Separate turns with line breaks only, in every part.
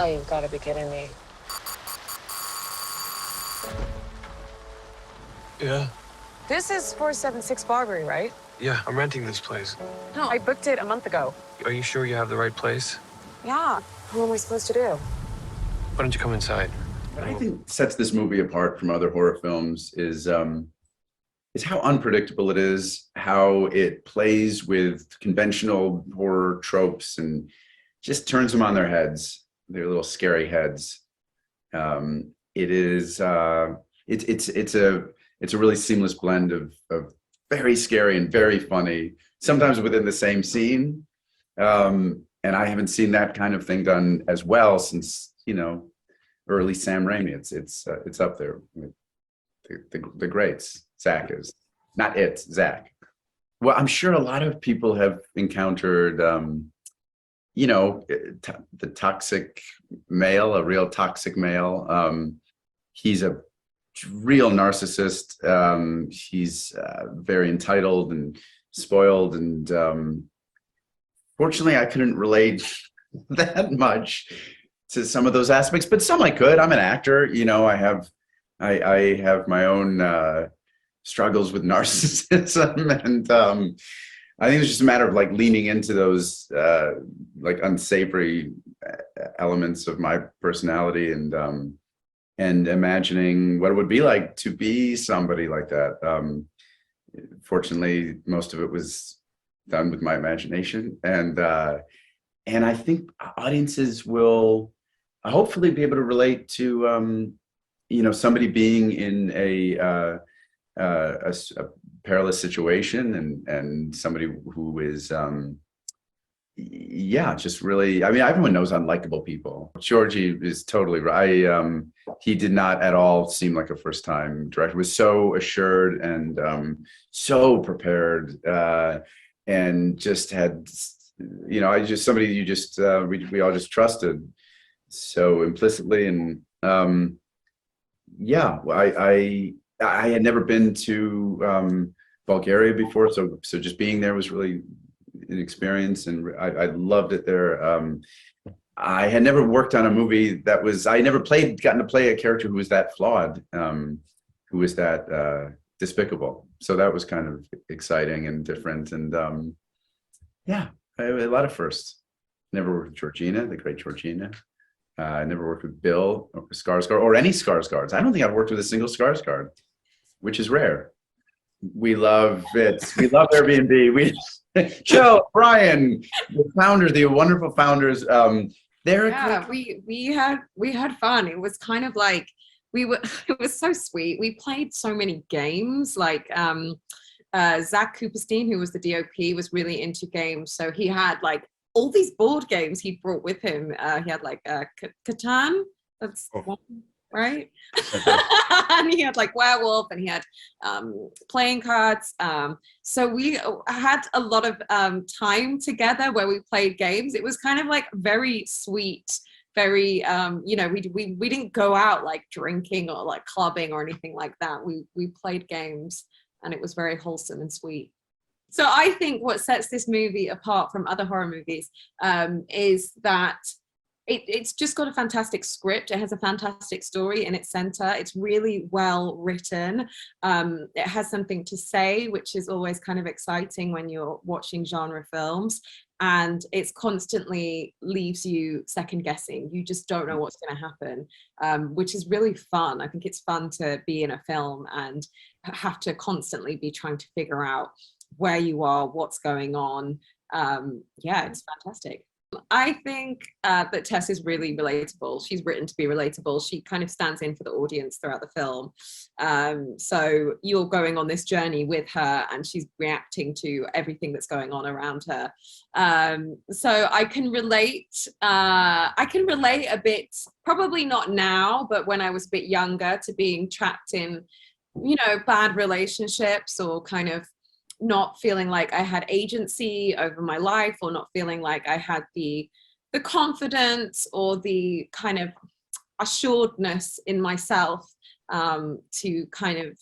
Oh, you've got to be kidding me.
Yeah.
This is 476 Barbary, right?
Yeah, I'm renting this place.
No, I booked it a month ago.
Are you sure you have the right place?
Yeah. What am I supposed to do?
Why don't you come inside?
What I think sets this movie apart from other horror films is how unpredictable it is, how it plays with conventional horror tropes and just turns them on their heads, their little scary heads. It is it's a really seamless blend of very scary and very funny, sometimes within the same scene. And I haven't seen that kind of thing done as well since, early Sam Raimi. It's up there with the greats. Zach is not it, Zach. Well, I'm sure a lot of people have encountered, the toxic male, a real toxic male. He's a real narcissist. He's very entitled and spoiled, and fortunately, I couldn't relate that much to some of those aspects, but some I could. I'm an actor, I have my own struggles with narcissism, and I think it's just a matter of like leaning into those like unsavory elements of my personality, and imagining what it would be like to be somebody like that. Fortunately, most of it was done with my imagination, and I think audiences will hopefully be able to relate to somebody being in a perilous situation, and somebody who is just really, I mean, everyone knows unlikable people. Georgie is totally right. He did not at all seem like a first time director. Was so assured and so prepared, and just had, I just, somebody you just we all just trusted so implicitly. And I had never been to Bulgaria before, so just being there was really an experience, and I loved it there. I had never worked on a movie that was, I never gotten to play a character who was that flawed, who was that despicable. So that was kind of exciting and different, and a lot of firsts. Never worked with Georgina, the great Georgina. I never worked with Bill or Skarsgård, or any Skarsgårds. I don't think I've worked with a single Skarsgård, which is rare. We love it. We love Airbnb. Joe, Brian, the founders, the wonderful founders.
We had fun. It was kind of like it was so sweet. We played so many games, like Zach Cooperstein, who was the DOP, was really into games, so he had like all these board games he brought with him. He had like Catan, that's one, right? And he had like Werewolf, and he had playing cards. So we had a lot of time together where we played games. It was kind of like very sweet, very we didn't go out like drinking or like clubbing or anything like that. We played games, and it was very wholesome and sweet. So I think what sets this movie apart from other horror movies is that it's just got a fantastic script. It has a fantastic story in its center. It's really well written. It has something to say, which is always kind of exciting when you're watching genre films. And it's constantly leaves you second guessing. You just don't know what's going to happen, which is really fun. I think it's fun to be in a film and have to constantly be trying to figure out where you are, what's going on. It's fantastic. I think that Tess is really relatable. She's written to be relatable. She kind of stands in for the audience throughout the film. So you're going on this journey with her, and she's reacting to everything that's going on around her. So I can relate. I can relate a bit, probably not now, but when I was a bit younger, to being trapped in, bad relationships, or kind of not feeling like I had agency over my life, or not feeling like I had the confidence or the kind of assuredness in myself to kind of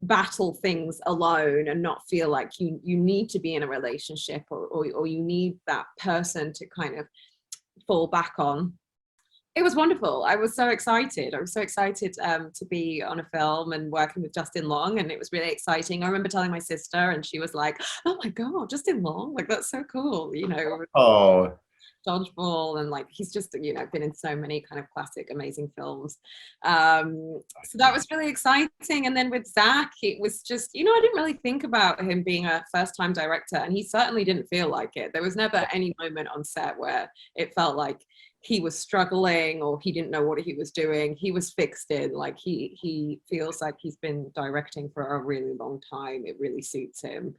battle things alone, and not feel like you need to be in a relationship, or you need that person to kind of fall back on. It was wonderful. I was so excited. I was so excited to be on a film and working with Justin Long, and it was really exciting. I remember telling my sister, and she was like, "Oh my God, Justin Long! Like that's so cool!" You know,
Oh,
Dodgeball, and like he's just been in so many kind of classic, amazing films. So that was really exciting. And then with Zach, it was just I didn't really think about him being a first-time director, and he certainly didn't feel like it. There was never any moment on set where it felt like he was struggling or he didn't know what he was doing. He was fixed in. Like he feels like he's been directing for a really long time. It really suits him.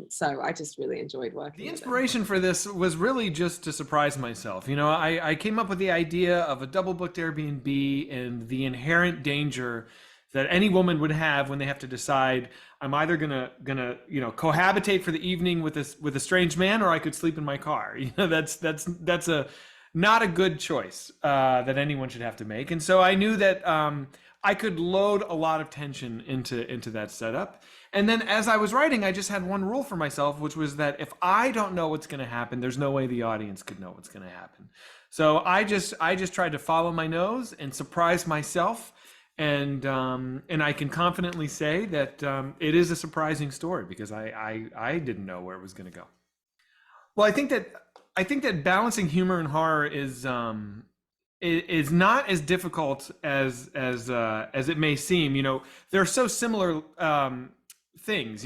So I just really enjoyed working.
The
with him.
inspiration for this was really just to surprise myself. I came up with the idea of a double booked Airbnb and the inherent danger that any woman would have when they have to decide, I'm either gonna cohabitate for the evening with a strange man, or I could sleep in my car. That's a not a good choice that anyone should have to make. And so I knew that I could load a lot of tension into that setup. And then as I was writing, I just had one rule for myself, which was that if I don't know what's going to happen, there's no way the audience could know what's going to happen. So I just tried to follow my nose and surprise myself. And I can confidently say that it is a surprising story because I didn't know where it was going to go. Well, I think that balancing humor and horror is not as difficult as it may seem. They're so similar things.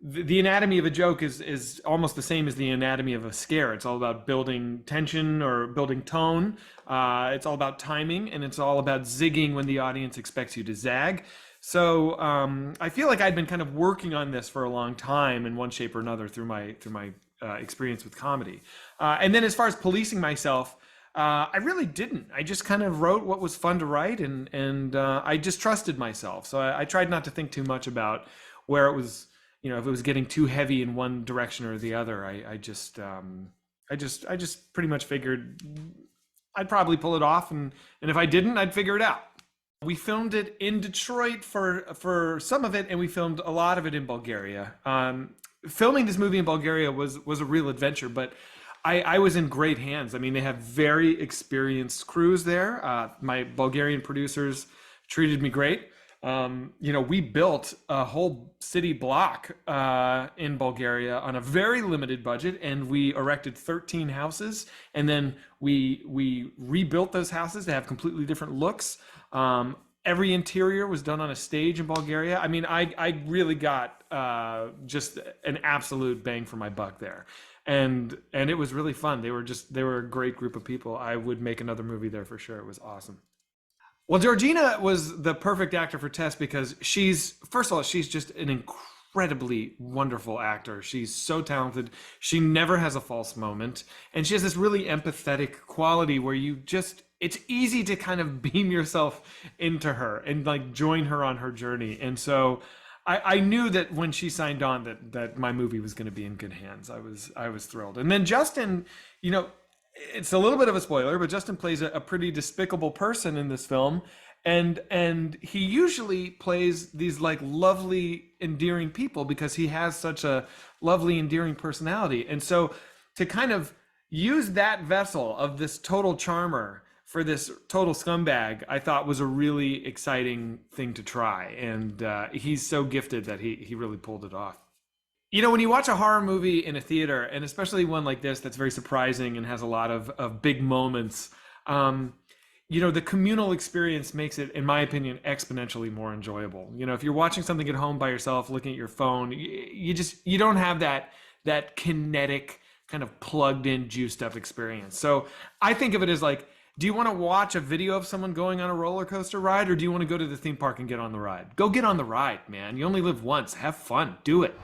The anatomy of a joke is almost the same as the anatomy of a scare. It's all about building tension or building tone. It's all about timing, and it's all about zigging when the audience expects you to zag. So I feel like I'd been kind of working on this for a long time in one shape or another through my experience with comedy. And then as far as policing myself, I really didn't. I just kind of wrote what was fun to write, and I just trusted myself. So I tried not to think too much about where it was, if it was getting too heavy in one direction or the other. I just pretty much figured I'd probably pull it off, and if I didn't, I'd figure it out. We filmed it in Detroit for some of it, and we filmed a lot of it in Bulgaria. Filming this movie in Bulgaria was a real adventure, but I was in great hands. I mean, they have very experienced crews there. My Bulgarian producers treated me great. We built a whole city block in Bulgaria on a very limited budget, and we erected 13 houses, and then we rebuilt those houses to have completely different looks. Every interior was done on a stage in Bulgaria. I mean, I really got just an absolute bang for my buck there. And it was really fun. They were a great group of people. I would make another movie there for sure. It was awesome. Well, Georgina was the perfect actor for Tess because first of all, she's just an incredibly wonderful actor. She's so talented. She never has a false moment. And she has this really empathetic quality where it's easy to kind of beam yourself into her and like join her on her journey. And so I knew that when she signed on that my movie was going to be in good hands. I was thrilled. And then Justin, it's a little bit of a spoiler, but Justin plays a pretty despicable person in this film. And he usually plays these like lovely, endearing people because he has such a lovely, endearing personality. And so to kind of use that vessel of this total charmer for this total scumbag, I thought was a really exciting thing to try. And he's so gifted that he really pulled it off. When you watch a horror movie in a theater, and especially one like this that's very surprising and has a lot of big moments, the communal experience makes it, in my opinion, exponentially more enjoyable. If you're watching something at home by yourself, looking at your phone, you don't have that kinetic kind of plugged in, juiced up experience. So I think of it as like, do you want to watch a video of someone going on a roller coaster ride, or do you want to go to the theme park and get on the ride? Go get on the ride, man. You only live once. Have fun. Do it.